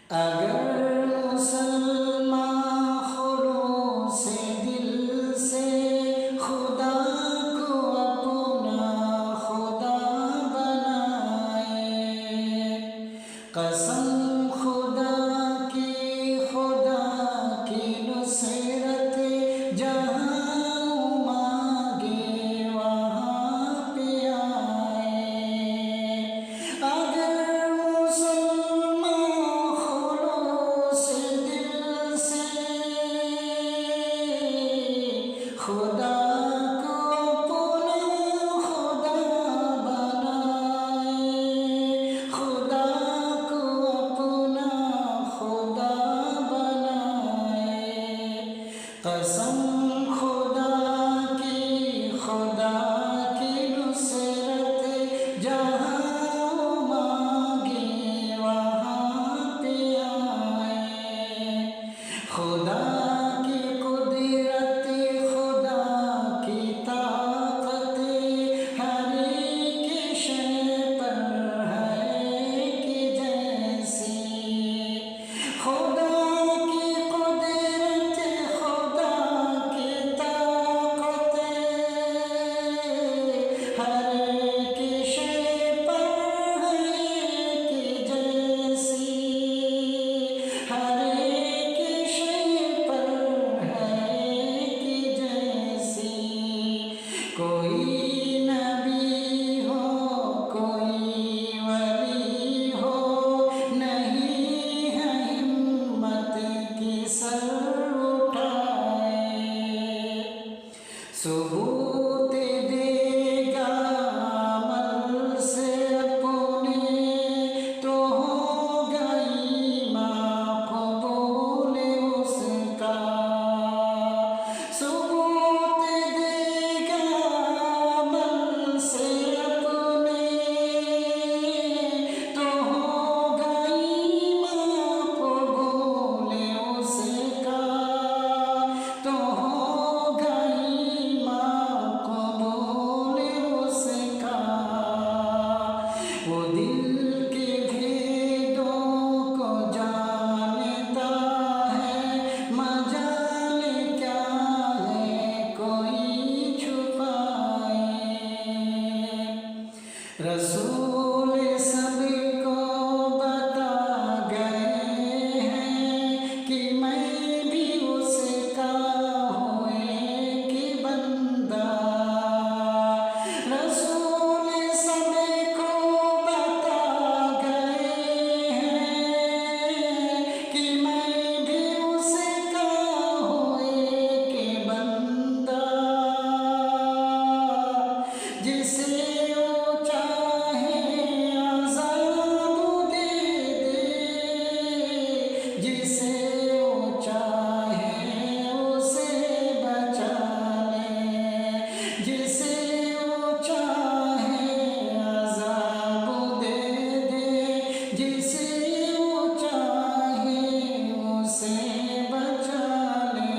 اگر مسلمان خلوص دل سے خدا کو اپنا خدا بنائے، قسم خدا کی نصرت جہاں مانگے وہاں پہ آئے۔ اگر مسلمان خلوص دل سے خدا کو اپنا خدا بنائے، خدا کو اپنا خدا بنائے، قسم خدا کی نصرت جہاں مانگے وہاں پہ آئے۔ خدا کی قدرت، خدا کی طاقت ہر ایک شے پر ہے کہ جیسی، خدا کی قدرت، خدا کی طاقت ہر ایک شے پر ہے کہ جیسی، ہر ایک شے پر ہے کہ جیسی۔ کوئی نبی ہو، کوئی ولی ہو، نہیں ہے ہمت کی سر اٹھائے، ثبوت دے گا عمل سے اپنے، تو ہوگا ایمان قبول اس کا، ثبوت دے گا عمل سے اپنے، تو ہوگا ایمان قبول اس کا، تو ہوگا ایمان قبول اس کا۔ وہ دل کے بھیدوں کو جانتا ہے، مجال کیا ہے کوئی چھپائے، رسول سب کو بتا گئے ہیں کہ میں بھی اس کا ہوں ایک بندہ، رسول سب کو بتا گئے ہیں کہ میں بھی اس کا ہوں ایک بندہ، جسے وہ چاہے عذاب دے دے، جسے وہ چاہے اسے بچا لے، جسے وہ چاہے عذاب دے دے، جسے وہ چاہے اسے بچا لے۔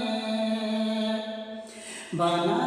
بنا